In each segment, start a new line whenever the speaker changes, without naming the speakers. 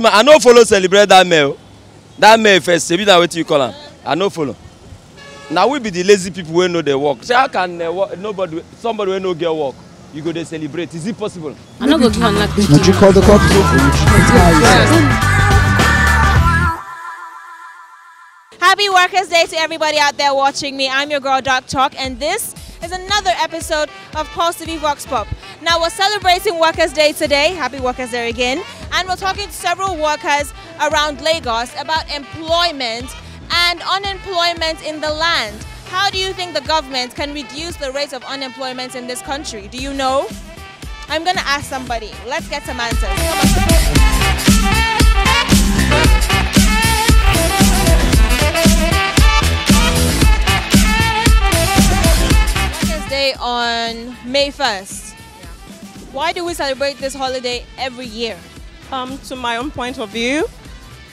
I no follow celebrate that male. That male first, maybe that what you call him. I no follow. Now we be the lazy people who know their work. So how can somebody who no get work, you go to celebrate? Is it possible?
I'm not going to unlock this.
Would you call the cops?
Happy Workers' Day to everybody out there watching me. I'm your girl Doc Talk, and this is another episode of Pulse.ng Vox Pop. Now we're celebrating Workers' Day today. Happy Workers' Day again. And we're talking to several workers around Lagos about employment and unemployment in the land. How do you think the government can reduce the rate of unemployment in this country? Do you know? I'm going to ask somebody. Let's get some answers. Workers' Day on May 1st. Why do we celebrate this holiday every year?
To my own point of view,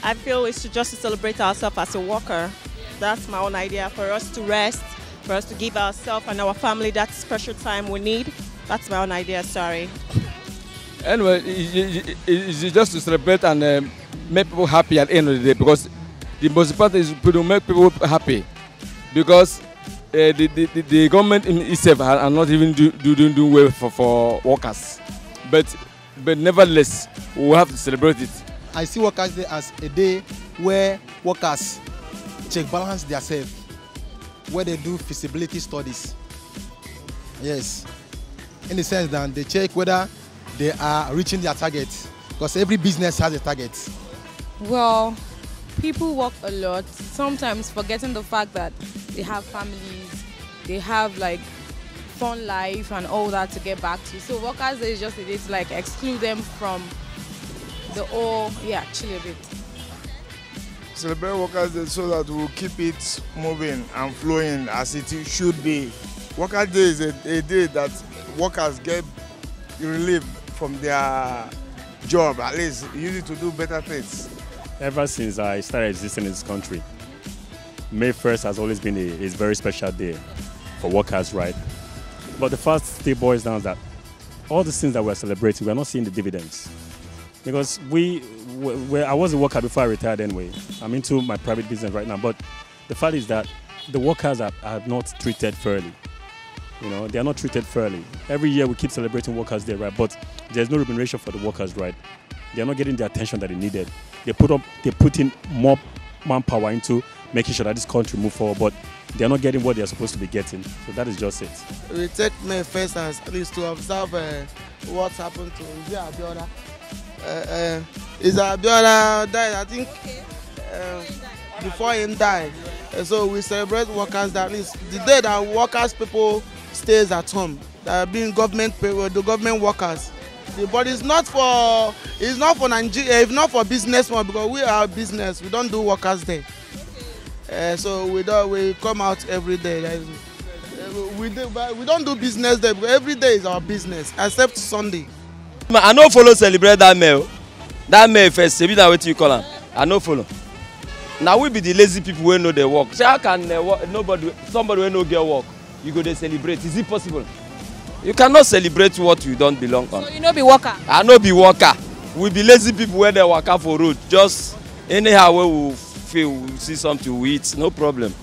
I feel it's just to celebrate ourselves as a worker. That's my own idea, for us to rest, for us to give ourselves and our family that special time we need. That's my own idea, sorry.
Anyway, it's just to celebrate and make people happy at the end of the day, because the most important is to make people happy, because the government itself are not even doing well for workers. But nevertheless, we have to celebrate it.
I see Workers' Day as a day where workers check balance themselves, where they do feasibility studies. Yes, in the sense that they check whether they are reaching their targets, because every business has a target.
Well, people work a lot, sometimes forgetting the fact that they have families, they have like fun life and all that to get back to. So Workers' Day is just a day to like exclude them from the chill a bit.
Celebrate Workers' Day so that we'll keep it moving and flowing as it should be. Workers' Day is a day that workers get relief from their job, at least use it to do better things.
Ever since I started existing in this country, May 1st has always been a very special day for workers, right? But the fact still boils down that all the things that we're celebrating, we're not seeing the dividends. Because I was a worker before I retired anyway. I'm into my private business right now. But the fact is that the workers are not treated fairly. You know, they are not treated fairly. Every year we keep celebrating Workers' Day, right? But there's no remuneration for the workers, right? They're not getting the attention that they needed. They put in more manpower into making sure that this country move forward, but they're not getting what they're supposed to be getting. So that is just it.
We take May 1st as at least to observe what's happened to Abiola. Abiola died, I think, before he died. So we celebrate workers that at least the day that workers people stays at home, that are being government people, the government workers. But it's not for Nigeria, it's not for businessmen, because we are business. We don't do Workers' Day. So we come out every day. We don't do business day, because every day is our business, except Sunday.
I no follow celebrate that male. That male first, maybe that what you call him. I no follow. Now we be the lazy people who know their work. So how can somebody who no get work, you go to celebrate? Is it possible? You cannot celebrate what you don't belong on.
So you no be worker?
I no be worker. We be lazy people where they work for road. Just anyhow where we feel we see something we eat, no problem.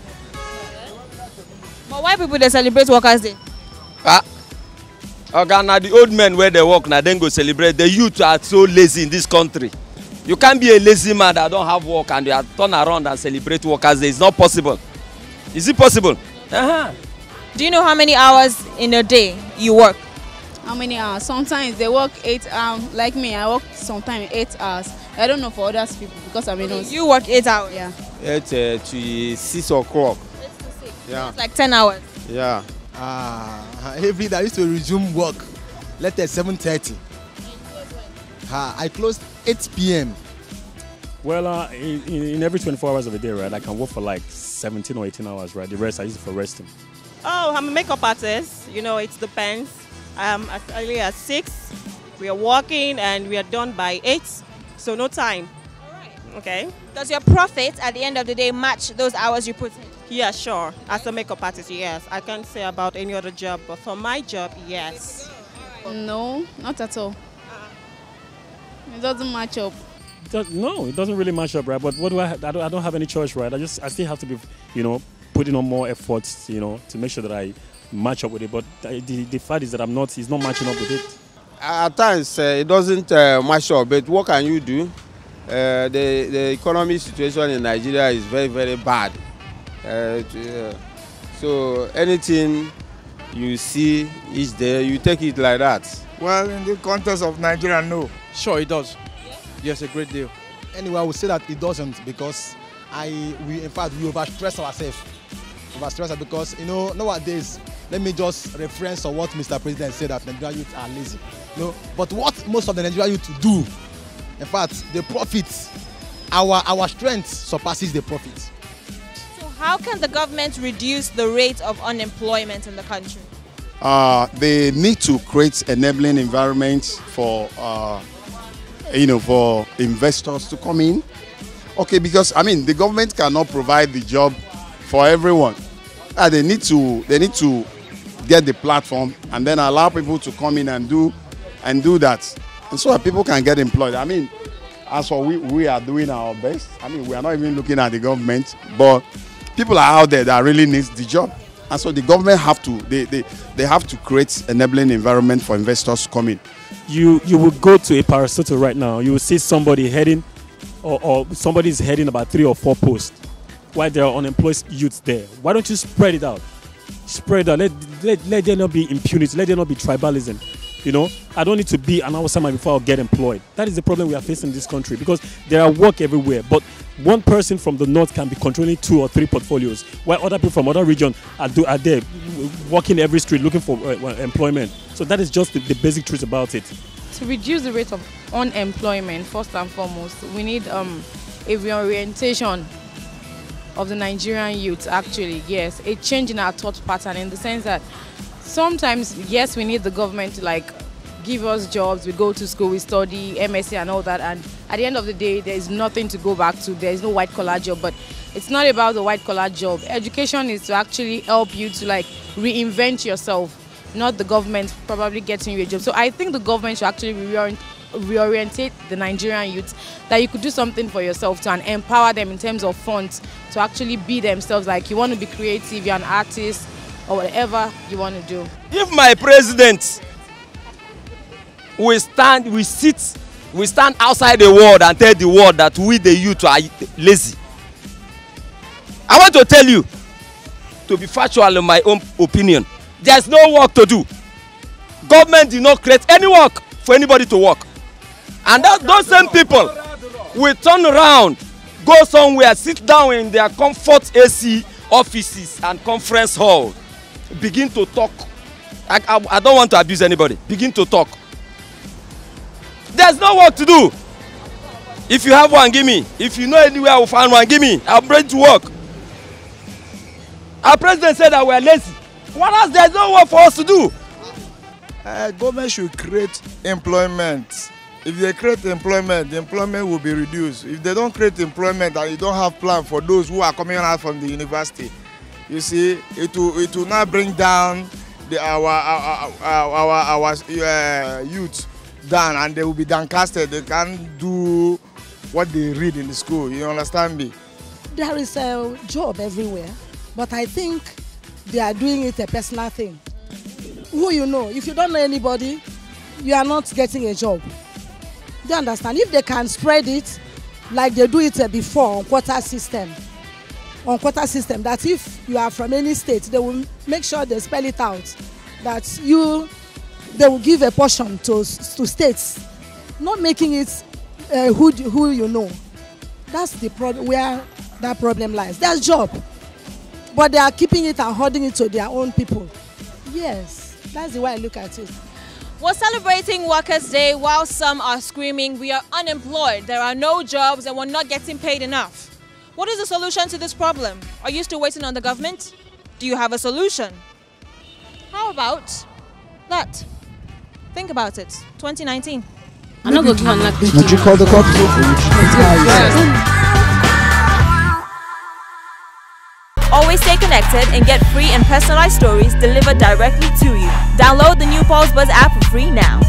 But why people they celebrate Workers' Day?
Okay, now the old men where they work now then go celebrate. The youth are so lazy in this country. You can't be a lazy man that don't have work and you are turn around and celebrate Workers' Day. It's not possible. Is it possible?
Do you know how many hours in a day you work?
How many hours? Sometimes they work 8 hours. Like me, I work sometimes 8 hours. I don't know for other people because I'm a nurse.
You work 8 hours?
Yeah.
8 to 6 o'clock.
8 to 6.
Yeah.
It's like 10 hours.
Yeah.
Every day I used to resume work, let's say 7:30. I closed 8 p.m.
Well, in every 24 hours of the day, right, I can work for like 17 or 18 hours, right? The rest I use it for resting.
Oh, I'm a makeup artist. You know, it depends. As early as 6, we are working and we are done by 8, so no time.
All right.
Okay.
Does your profit at the end of the day match those hours you put in?
Yeah, sure. As a makeup artist, yes. I can't say about any other job, but for my job, yes.
No, not at all. It doesn't match up.
No, it doesn't really match up, right? But what do I don't have any choice, right? I still have to be, putting on more efforts, to make sure that I match up with it. But the fact is that he's not matching up with it.
At times, it doesn't match up, but what can you do? The economic situation in Nigeria is very, very bad. So anything you see is there, you take it like that.
Well, in the context of Nigeria, no.
Sure, it does. Yes, a great deal. Anyway, I would say that it doesn't because we overstress ourselves. Because, nowadays, let me just reference on what Mr. President said that Nigerian youth are lazy. But what most of the Nigerian youth do, in fact, the profits, our strength surpasses the profits.
So how can the government reduce the rate of unemployment in the country?
They need to create enabling environments for for investors to come in. Okay, because the government cannot provide the job for everyone. They need to get the platform and then allow people to come in and do that, and so that people can get employed. As for we are doing our best. We are not even looking at the government, but people are out there that really needs the job, and so the government have to create enabling environment for investors to come in.
You will go to a parastatal right now. You will see somebody heading, or somebody is heading about 3 or 4 posts, while there are unemployed youths there. Why don't you spread it out? Spread it out. Let there not be impunity. Let there not be tribalism. I don't need to be an outsider before I'll get employed. That is the problem we are facing in this country, because there are work everywhere, but one person from the north can be controlling 2 or 3 portfolios, while other people from other regions are there walking every street looking for employment. So that is just the basic truth about it.
To reduce the rate of unemployment, first and foremost, we need a reorientation of the Nigerian youth, actually. Yes, a change in our thought pattern, in the sense that sometimes, yes, we need the government to give us jobs. We go to school, we study MSc and all that, and at the end of the day, there is nothing to go back to. There is no white collar job. But it's not about the white collar job. Education is to actually help you to reinvent yourself, not the government probably getting you a job. So I think the government should actually reorientate the Nigerian youth, that you could do something for yourself and empower them in terms of funds to actually be themselves. Like, you want to be creative, you're an artist, or whatever you want to do.
If my president we stand outside the world and tell the world that we the youth are lazy, I want to tell you, to be factual in my own opinion, there's no work to do. Government did not create any work for anybody to work. And those same people will turn around, go somewhere, sit down in their comfort AC offices and conference hall, begin to talk. I don't want to abuse anybody. Begin to talk. There's no work to do. If you have one, give me. If you know anywhere I will find one, give me. I'm ready to work. Our president said that we are lazy. What else? There's no work for us to do.
Government should create employment. If they create employment, the employment will be reduced. If they don't create employment and you don't have plan for those who are coming out from the university, you see, it will not bring down our youth down, and they will be downcasted. They can't do what they read in the school. You understand me?
There is a job everywhere, but I think they are doing it a personal thing. Who you know? If you don't know anybody, you are not getting a job. Do you understand? If they can spread it like they do it before on quota system, that if you are from any state, they will make sure they spell it out, that they will give a portion to states, not making it who you know. That's the problem, where that problem lies. There's job, but they are keeping it and holding it to their own people. Yes, that's the way I look at it.
We're celebrating Workers' Day while some are screaming, we are unemployed, there are no jobs, and we're not getting paid enough. What is the solution to this problem? Are you still waiting on the government? Do you have a solution? How about that? Think about it. 2019.
I'm not going to give nothing.
Would you call the cops?
Always stay connected and get free and personalized stories delivered directly to you. Download the new Pulse Buzz app for free now.